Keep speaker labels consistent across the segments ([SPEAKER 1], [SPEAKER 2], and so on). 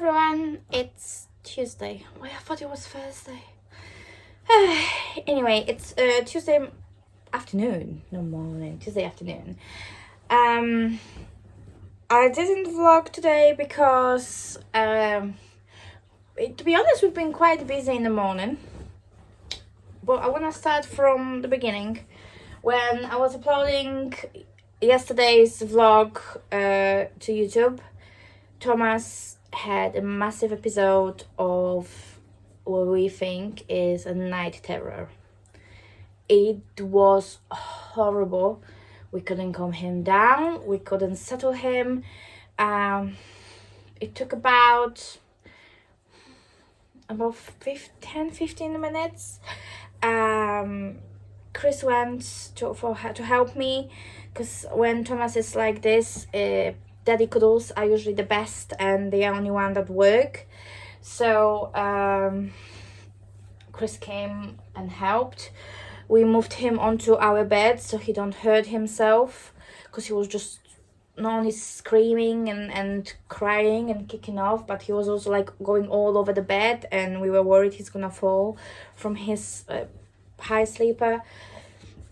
[SPEAKER 1] everyone, it's Tuesday. Why, I thought it was Thursday. Anyway, it's Tuesday afternoon, no morning, Tuesday afternoon. I didn't vlog today because, to be honest, we've been quite busy in the morning. But I want to start from the beginning. When I was uploading yesterday's vlog to YouTube, Thomas had a massive episode of what we think is a night terror. It was horrible. We couldn't calm him down. We couldn't settle him. It took about 10-15 minutes. Chris went to help me, because when Thomas is like this, daddy cuddles are usually the best and the only one that work. So Chris came and helped. We moved him onto our bed so he don't hurt himself, because he was just not only screaming and crying and kicking off, but he was also like going all over the bed, and we were worried he's gonna fall from his high sleeper.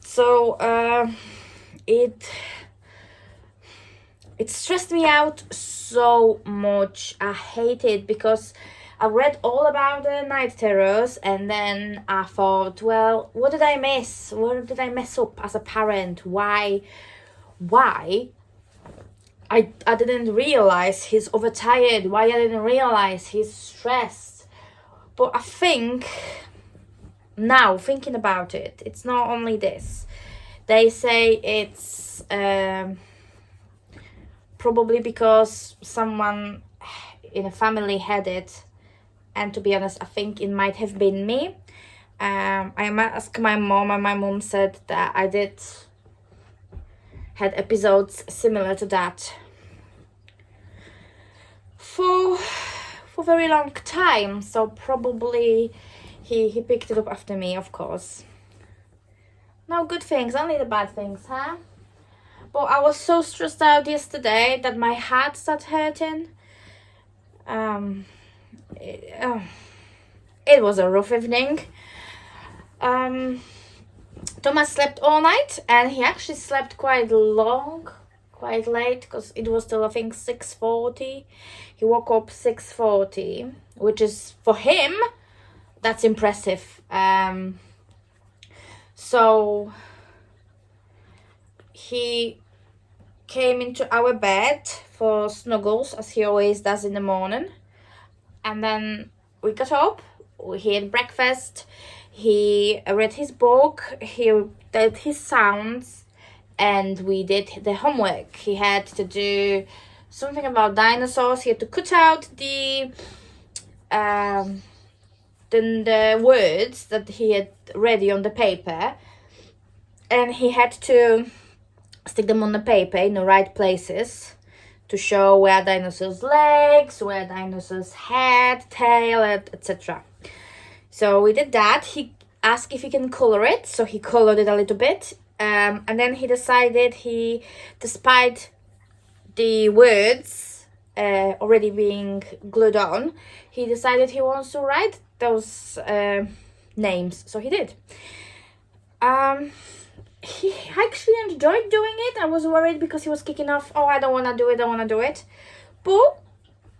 [SPEAKER 1] So it stressed me out so much. I hate it because I read all about the night terrors, and then I thought, well, what did I miss? What did I mess up as a parent? Why I didn't realize he's overtired, why I didn't realize he's stressed. But I think now, thinking about it, it's not only this. They say it's probably because someone in a family had it, and to be honest, I think it might have been me. I might ask my mom, and my mom said that I had episodes similar to that for a very long time, so probably he picked it up after me, of course. No good things, only the bad things, huh? But I was so stressed out yesterday that my heart started hurting. It was a rough evening. Thomas slept all night, and he actually slept quite long, quite late, because it was still, I think, 6:40. He woke up 6:40, which is, for him, that's impressive. So he came into our bed for snuggles, as he always does in the morning, and then we got up, he had breakfast, he read his book, he did his sounds, and we did the homework. He had to do something about dinosaurs. He had to cut out the words that he had ready on the paper, and he had to stick them on the paper in the right places to show where dinosaurs' legs, where dinosaurs' head, tail, etc. So we did that. He asked if he can color it, so he colored it a little bit, and then he decided despite the words already being glued on, he decided he wants to write those names, so he did. He actually enjoyed doing it. I was worried because he was kicking off, I don't want to do it. But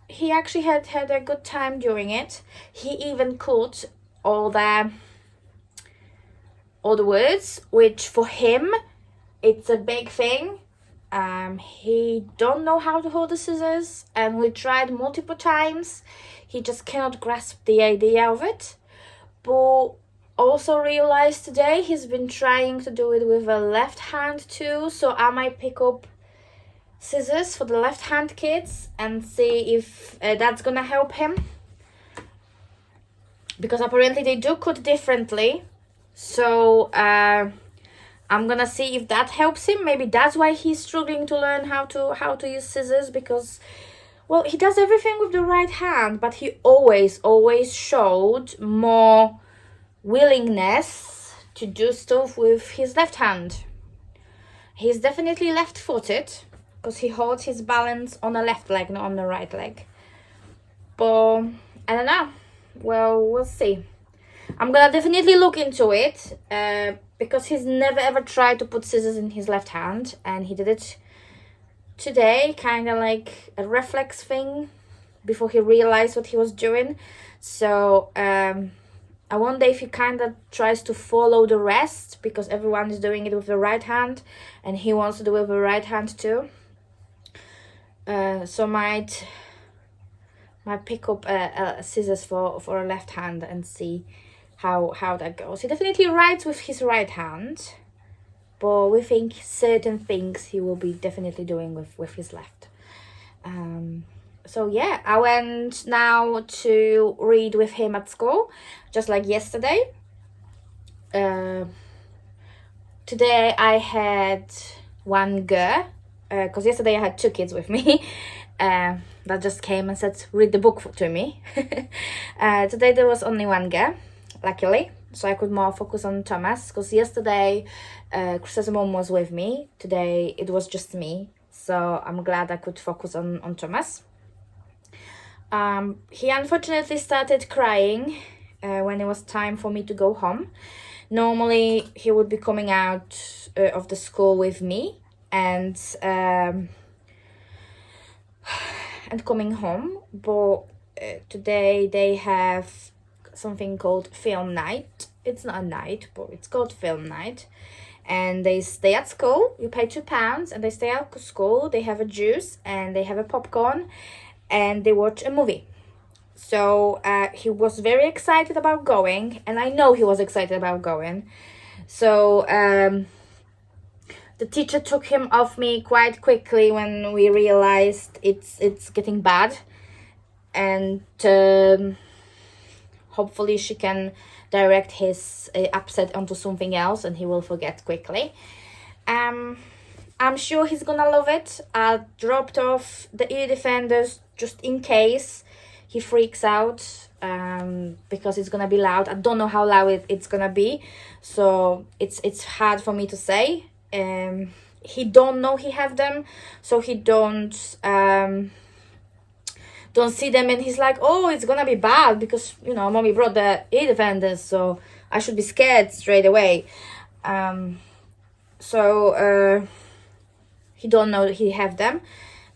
[SPEAKER 1] he actually had a good time doing it. He even cut all the words, which for him, it's a big thing. He don't know how to hold the scissors, and we tried multiple times. He just cannot grasp the idea of it. But also realized today he's been trying to do it with a left hand too, so I might pick up scissors for the left hand kids and see if that's gonna help him, because apparently they do cut differently. So I'm gonna see if that helps him. Maybe that's why he's struggling to learn how to use scissors, because, well, he does everything with the right hand, but he always showed more willingness to do stuff with his left hand. He's definitely left-footed, because he holds his balance on the left leg, not on the right leg. but I don't know. Well, we'll see. I'm gonna definitely look into it because he's never ever tried to put scissors in his left hand, and he did it today, kind of like a reflex thing before he realized what he was doing. So I wonder if he kind of tries to follow the rest because everyone is doing it with the right hand and he wants to do it with the right hand too. So might pick up scissors for a left hand and see how that goes. He definitely writes with his right hand, but we think certain things he will be definitely doing with his left. So yeah, I went now to read with him at school, just like yesterday. Today I had one girl, because yesterday I had 2 kids with me that just came and said, read the book to me. Today there was only one girl, luckily, so I could more focus on Thomas, because yesterday Chris's mom was with me. Today it was just me, so I'm glad I could focus on Thomas. He unfortunately started crying when it was time for me to go home. Normally he would be coming out of the school with me and coming home, but today they have something called film night. It's not a night, but it's called film night, and they stay at school. You pay £2 and they stay at school. They have a juice and they have a popcorn and they watch a movie. So he was very excited about going, and I know he was excited about going. So the teacher took him off me quite quickly when we realized it's getting bad, and hopefully she can direct his upset onto something else and he will forget quickly. I'm sure he's gonna love it. I dropped off the ear defenders just in case he freaks out, because it's gonna be loud. I don't know how loud it's gonna be, so it's hard for me to say. He don't know he have them, so he don't see them, and he's like, oh, it's gonna be bad because, you know, mommy brought the ear defenders, so I should be scared straight away. So he don't know that he have them.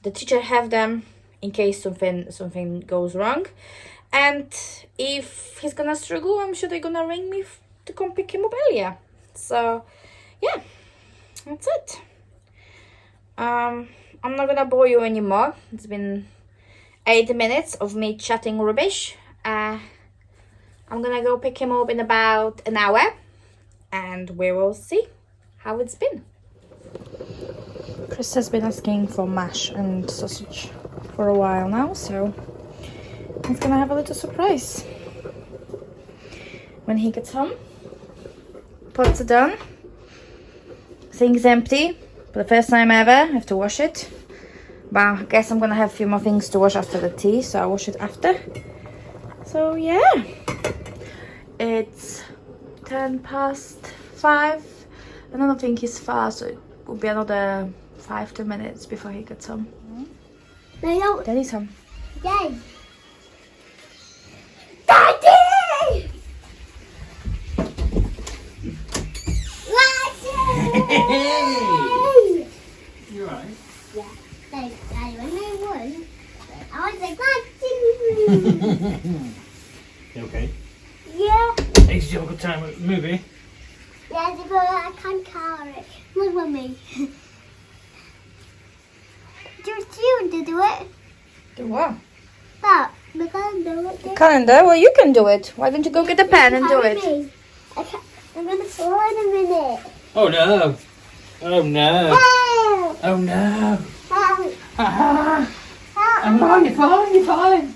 [SPEAKER 1] The teacher have them in case something goes wrong, and if he's gonna struggle, I'm sure they're gonna ring me to come pick him up earlier. So yeah, that's it. I'm not gonna bore you anymore. It's been 8 minutes of me chatting rubbish. I'm gonna go pick him up in about an hour and we will see how it's been. Chris has been asking for mash and sausage for a while now, so he's gonna have a little surprise when he gets home. Pots are done, sink's empty for the first time ever. I have to wash it, but I guess I'm gonna have a few more things to wash after the tea, so I'll wash it after. So yeah, it's 5:10, and I don't think he's far, so it will be another 5-10 minutes before he gets home.
[SPEAKER 2] No.
[SPEAKER 1] Daddy's home.
[SPEAKER 2] Yay. Daddy!
[SPEAKER 3] Hey! You alright?
[SPEAKER 2] Yeah. Daddy, when I won, I was like, Daddy!
[SPEAKER 3] You okay?
[SPEAKER 2] Yeah.
[SPEAKER 3] Hey, did you have a good time at the movie?
[SPEAKER 2] Yeah, but I can't carry it. Look at me. Just you to do it.
[SPEAKER 1] Do what?
[SPEAKER 2] But because do it.
[SPEAKER 1] Calendar? Well, you can do it. Why don't you go get a pen and do it?
[SPEAKER 2] I'm gonna fall in a minute.
[SPEAKER 3] Oh no! Oh no!
[SPEAKER 2] Help!
[SPEAKER 3] Oh no!
[SPEAKER 2] Help!
[SPEAKER 3] Ah!
[SPEAKER 2] Help!
[SPEAKER 3] Oh no! You're falling! You're falling!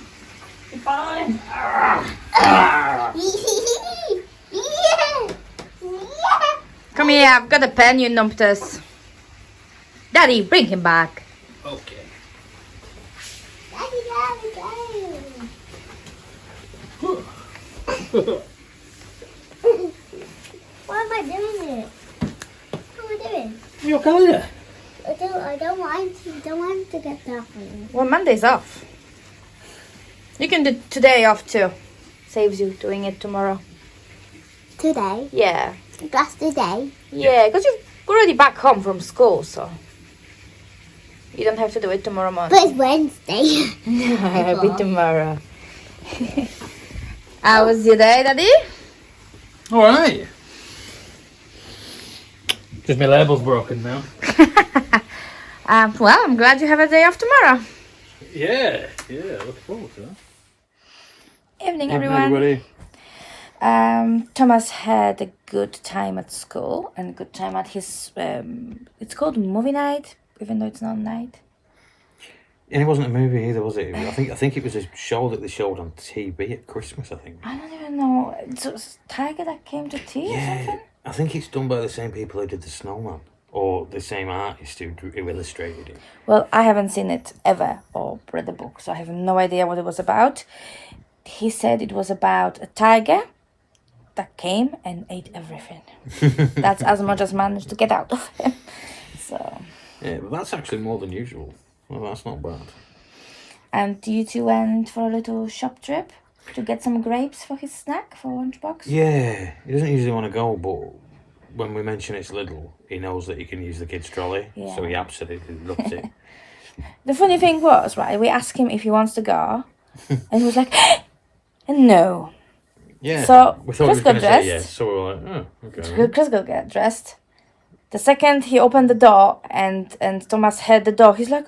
[SPEAKER 3] You're falling! Ah! Ah!
[SPEAKER 2] Yeah! Yeah!
[SPEAKER 1] Come here, I've got a pen, you numptus. Daddy, bring him back.
[SPEAKER 3] Okay.
[SPEAKER 2] Why am I doing it? What am I doing?
[SPEAKER 3] Your calendar.
[SPEAKER 2] I don't want to get that one.
[SPEAKER 1] Well, Monday's off. You can do today off too. Saves you doing it tomorrow.
[SPEAKER 2] Today?
[SPEAKER 1] Yeah.
[SPEAKER 2] Just today?
[SPEAKER 1] Yeah, because you're already back home from school, so you don't have to do it tomorrow morning.
[SPEAKER 2] But it's Wednesday.
[SPEAKER 1] It'll be tomorrow. How was your day, Daddy?
[SPEAKER 3] All right. Just my label's broken now.
[SPEAKER 1] Well, I'm glad you have a day off tomorrow.
[SPEAKER 3] Yeah, looking forward to that.
[SPEAKER 1] Evening, everyone. Thomas had a good time at school and a good time at his, it's called movie night, even though it's not night.
[SPEAKER 4] And it wasn't a movie either, was it? I think it was a show that they showed on TV at Christmas, I think.
[SPEAKER 1] I don't even know. It's a tiger that came to tea or something?
[SPEAKER 4] I think it's done by the same people who did The Snowman. Or the same artist who illustrated it.
[SPEAKER 1] Well, I haven't seen it ever or read the book, so I have no idea what it was about. He said it was about a tiger that came and ate everything. That's as much as managed to get out of him. So.
[SPEAKER 4] Yeah, but that's actually more than usual. Well, that's not bad.
[SPEAKER 1] And you two went for a little shop trip to get some grapes for his snack, for lunchbox?
[SPEAKER 4] Yeah, he doesn't usually want to go, but when we mention it's little, he knows that he can use the kids' trolley, so he absolutely loves it.
[SPEAKER 1] The funny thing was, right, we asked him if he wants to go, and he was like, no.
[SPEAKER 4] Yeah,
[SPEAKER 1] so
[SPEAKER 4] we thought
[SPEAKER 1] Chris
[SPEAKER 4] he was
[SPEAKER 1] got
[SPEAKER 4] going to
[SPEAKER 1] dressed.
[SPEAKER 4] say yes, so we were like, oh, okay.
[SPEAKER 1] Chris got get dressed. The second he opened the door and Thomas had the dog, he's like,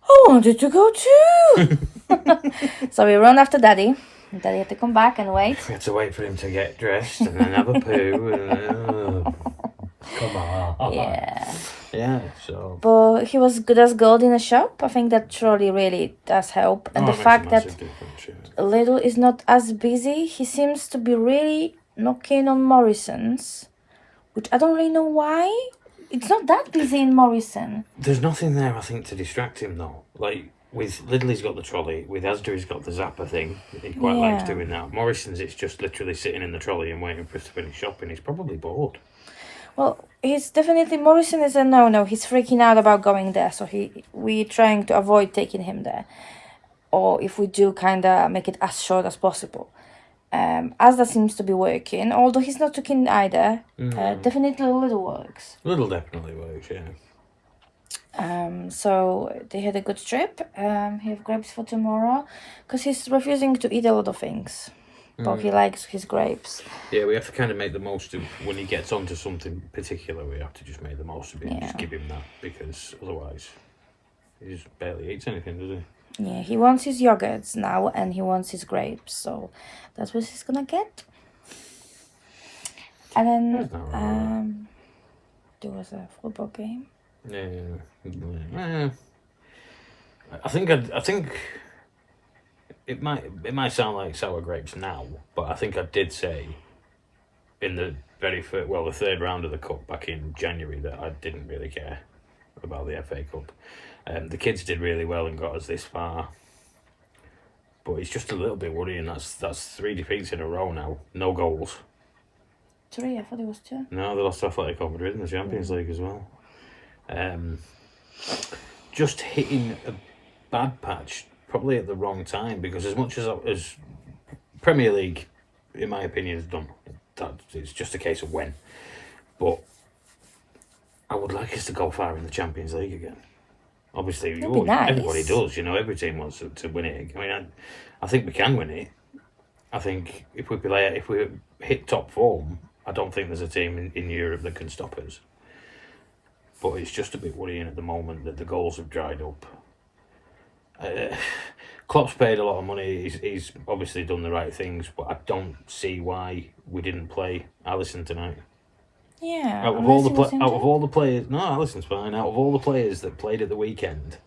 [SPEAKER 1] I wanted to go too. So we run after Daddy. Daddy had to come back and wait.
[SPEAKER 4] We had to wait for him to get dressed and then have a poo. And,
[SPEAKER 3] Come on.
[SPEAKER 1] Yeah.
[SPEAKER 4] So.
[SPEAKER 1] But he was good as gold in a shop. I think that trolley really does help. And the fact that Lidl is not as busy, he seems to be really knocking on Morrison's, which I don't really know why. It's not that busy in Morrison.
[SPEAKER 4] There's nothing there, I think, to distract him, though. Like, with Lidl, he's got the trolley. With Asda, he's got the Zapper thing. He quite likes doing that. Morrison's, it's just literally sitting in the trolley and waiting for us to finish shopping. He's probably bored.
[SPEAKER 1] Well, he's definitely... Morrison is a no-no. He's freaking out about going there. So we're trying to avoid taking him there. Or if we do, kind of make it as short as possible. Asda seems to be working, although he's not too keen either. Definitely Lidl works.
[SPEAKER 4] Lidl definitely works, yeah.
[SPEAKER 1] So they had a good trip. He have grapes for tomorrow, because he's refusing to eat a lot of things. But he likes his grapes.
[SPEAKER 4] Yeah, we have to kind of make the most of, when he gets onto something particular, we have to just make the most of it and just give him that, because otherwise he just barely eats anything, does he?
[SPEAKER 1] Yeah, he wants his yogurts now and he wants his grapes, so that's what he's gonna get. And then there was a football game.
[SPEAKER 4] Yeah. I think it might sound like sour grapes now, but I think I did say in the the third round of the cup back in January that I didn't really care about the FA Cup. The kids did really well and got us this far, but it's just a little bit worrying. That's 3 defeats in a row now, no goals.
[SPEAKER 1] 3, I thought it was 2.
[SPEAKER 4] No, they lost to Atletico Madrid in the Champions League as well. Just hitting a bad patch, probably at the wrong time, because as much as Premier League, in my opinion, has done, that it's just a case of when. But I would like us to go far in the Champions League again. Obviously,
[SPEAKER 1] nice.
[SPEAKER 4] Everybody does. Every team wants to win it. I mean, I think we can win it. I think if we hit top form, I don't think there's a team in Europe that can stop us. But it's just a bit worrying at the moment that the goals have dried up. Klopp's paid a lot of money. He's obviously done the right things, but I don't see why we didn't play Alisson tonight.
[SPEAKER 1] Yeah.
[SPEAKER 4] Out of all the players, no, Alisson's fine. Out of all the players that played at the weekend,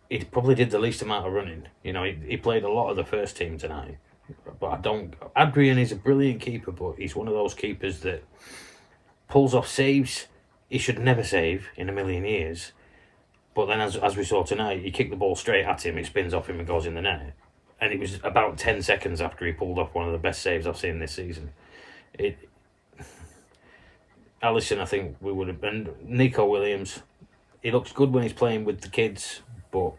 [SPEAKER 4] he probably did the least amount of running. He played a lot of the first team tonight. But Adrian is a brilliant keeper, but he's one of those keepers that pulls off saves he should never save in a million years. But then, as we saw tonight, he kicked the ball straight at him, it spins off him and goes in the net. And it was about 10 seconds after he pulled off one of the best saves I've seen this season. Alisson, I think we would have been. Nico Williams, he looks good when he's playing with the kids, but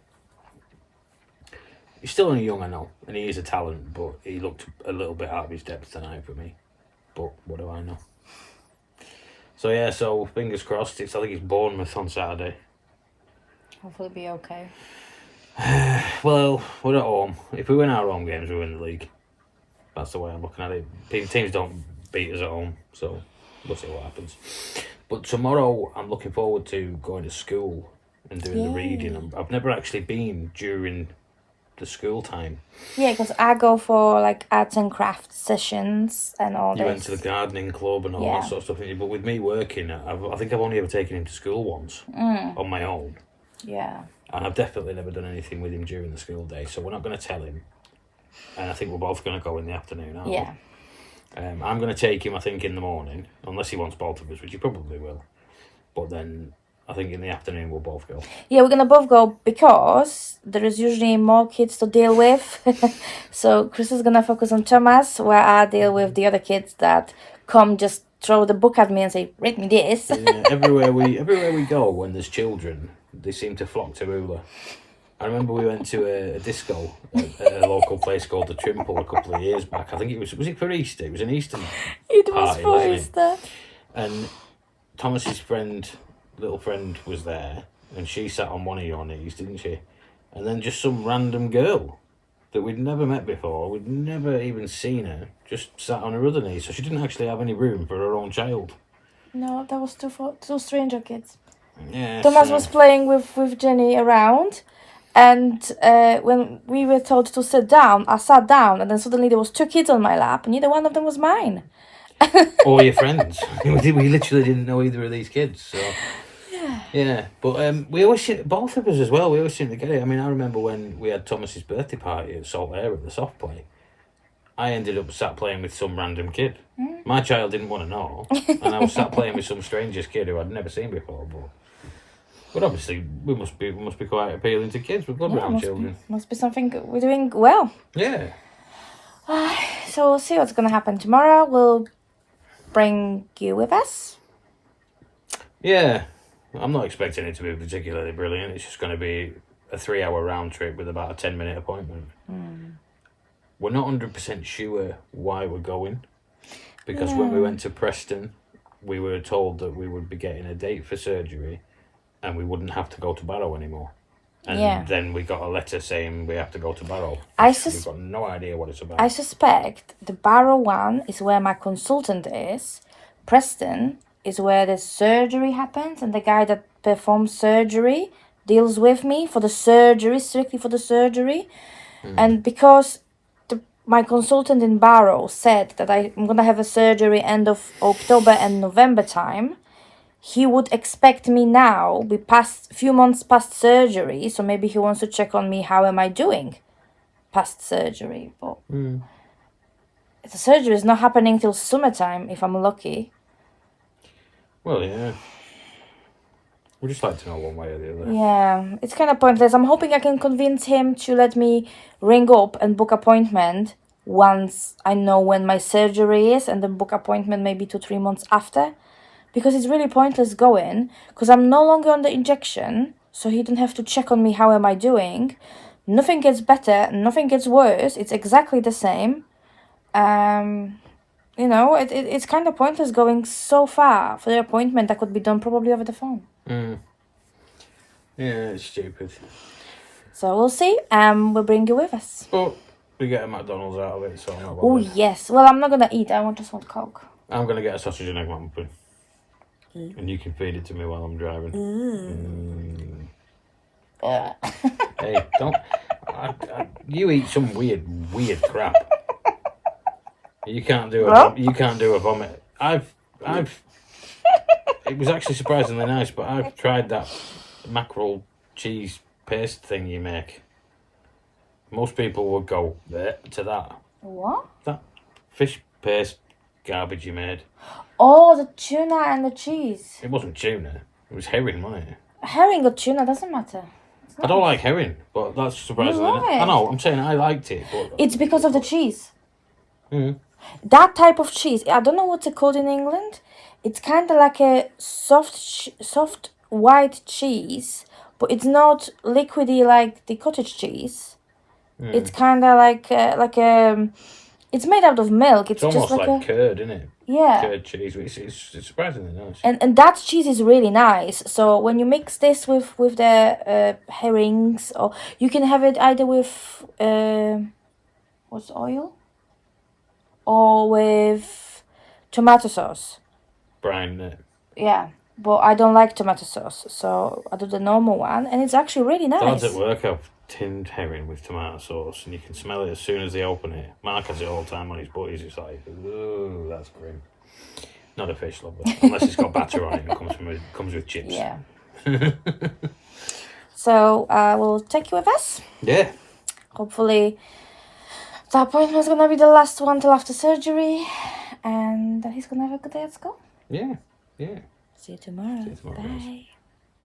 [SPEAKER 4] He's still only young, I know, and he is a talent, but he looked a little bit out of his depth tonight for me. But what do I know? So yeah, so fingers crossed. I think it's Bournemouth on Saturday.
[SPEAKER 1] Hopefully it'll be okay.
[SPEAKER 4] Well, we're at home. If we win our home games, we win the league. That's the way I'm looking at it. Teams don't beat us at home, so we'll see what happens. But tomorrow, I'm looking forward to going to school and doing the reading. I've never actually been during the school time.
[SPEAKER 1] Yeah, because I go for like arts and crafts sessions and all
[SPEAKER 4] You
[SPEAKER 1] this.
[SPEAKER 4] went to the gardening club and all that sort of stuff. But with me working, I think I've only ever taken him to school once on my own.
[SPEAKER 1] Yeah.
[SPEAKER 4] And I've definitely never done anything with him during the school day, so we're not going to tell him. And I think we're both going to go in the afternoon, aren't we? I'm going to take him, I think, in the morning, unless he wants both of us, which he probably will. But then I think in the afternoon we'll both go.
[SPEAKER 1] Yeah, we're gonna both go because there is usually more kids to deal with. So Chris is gonna focus on Thomas, where I deal with the other kids that come just throw the book at me and say, "Read me this."
[SPEAKER 4] Yeah, everywhere we go, when there's children, they seem to flock to Ula. I remember we went to a disco at a local place called the Trimple a couple of years back. I think it was it for Easter? It was an Easter
[SPEAKER 1] It was
[SPEAKER 4] party,
[SPEAKER 1] for
[SPEAKER 4] wasn't it?
[SPEAKER 1] Easter.
[SPEAKER 4] And Thomas's little friend was there, and she sat on one of your knees, didn't she? And then just some random girl that we'd never met before, we'd never even seen her, just sat on her other knee. So she didn't actually have any room for her own child.
[SPEAKER 1] No, that was two stranger kids.
[SPEAKER 4] Yeah.
[SPEAKER 1] Thomas was playing with Jenny around, and when we were told to sit down, I sat down, and then suddenly there was two kids on my lap, and neither one of them was mine.
[SPEAKER 4] All your friends. We literally didn't know either of these kids. So yeah, but we always both of us as well. We always seem to get it. I mean, I remember when we had Thomas's birthday party at Salt Air at the soft play. I ended up sat playing with some random kid. My child didn't want to know, and I was sat playing with some stranger's kid who I'd never seen before. But obviously, we must be quite appealing to kids. We're good around children.
[SPEAKER 1] Must be something we're doing well.
[SPEAKER 4] Yeah.
[SPEAKER 1] So we'll see what's gonna happen tomorrow. We'll bring you with us.
[SPEAKER 4] Yeah. I'm not expecting it to be particularly brilliant. It's just going to be a 3-hour round trip with about a 10-minute appointment. We're not 100% sure why we're going, because when we went to Preston, we were told that we would be getting a date for surgery and we wouldn't have to go to Barrow anymore. And then we got a letter saying we have to go to Barrow. We've got no idea what it's about.
[SPEAKER 1] I suspect the Barrow one is where my consultant is. Preston is where the surgery happens, and the guy that performs surgery deals with me for the surgery, strictly for the surgery. And because my consultant in Barrow said that I'm going to have a surgery end of October and November time, he would expect me now, be few months past surgery, so maybe he wants to check on me, how am I doing past surgery. But the surgery is not happening till summertime, if I'm lucky.
[SPEAKER 4] Well, yeah. We'd just like to know one way or the other.
[SPEAKER 1] Yeah, it's kind of pointless. I'm hoping I can convince him to let me ring up and book appointment once I know when my surgery is, and then book appointment maybe 2-3 months after. Because it's really pointless going, because I'm no longer on the injection, so he didn't have to check on me, how am I doing. Nothing gets better, nothing gets worse, it's exactly the same. You know, it's kind of pointless going so far for the appointment that could be done probably over the phone.
[SPEAKER 4] Yeah, it's stupid.
[SPEAKER 1] So we'll see. We'll bring you with us.
[SPEAKER 4] But we get a McDonald's out of it, so I'm not
[SPEAKER 1] Oh,
[SPEAKER 4] bothered.
[SPEAKER 1] yes. Well, I'm not going to eat. I want just want Coke.
[SPEAKER 4] I'm going to get a sausage and egg McMuffin. And you can feed it to me while I'm driving. Hey, don't... you eat some weird crap. You can't do a vomit. It was actually surprisingly nice, but I've tried that mackerel cheese paste thing you make. Most people would go there to that.
[SPEAKER 1] What?
[SPEAKER 4] That fish paste garbage you made.
[SPEAKER 1] Oh, the tuna and the cheese.
[SPEAKER 4] It wasn't tuna. It was herring, wasn't it?
[SPEAKER 1] Herring or tuna, doesn't matter.
[SPEAKER 4] I don't like herring, but that's surprisingly
[SPEAKER 1] You love
[SPEAKER 4] nice.
[SPEAKER 1] it.
[SPEAKER 4] I know, I'm saying I liked it, but...
[SPEAKER 1] It's because of the cheese.
[SPEAKER 4] Mm.
[SPEAKER 1] That type of cheese, I don't know what's it called in England. It's kind of like a soft white cheese, but it's not liquidy like the cottage cheese. It's kind of like it's made out of milk.
[SPEAKER 4] It's
[SPEAKER 1] It's
[SPEAKER 4] almost
[SPEAKER 1] just
[SPEAKER 4] like curd, isn't it?
[SPEAKER 1] yeah.
[SPEAKER 4] Curd cheese. It's surprisingly nice.
[SPEAKER 1] And that cheese is really nice. So when you mix this with the herrings, or you can have it either with what's oil, or with tomato sauce.
[SPEAKER 4] Brine it.
[SPEAKER 1] Yeah, but I don't like tomato sauce, so I do the normal one, and it's actually really
[SPEAKER 4] The
[SPEAKER 1] nice.
[SPEAKER 4] lads at work have tinned herring with tomato sauce, and you can smell it as soon as they open it. Mark has it all the time on his butties. It's like, ooh, that's grim. Not a fish lover, unless it's got batter on it and comes with chips.
[SPEAKER 1] Yeah. So we'll take you with us.
[SPEAKER 4] Yeah.
[SPEAKER 1] Hopefully, the appointment's gonna be the last one till after surgery, and that he's gonna have a good day at school.
[SPEAKER 4] Yeah. Yeah.
[SPEAKER 1] See you tomorrow.
[SPEAKER 4] See you tomorrow, guys.
[SPEAKER 1] Bye.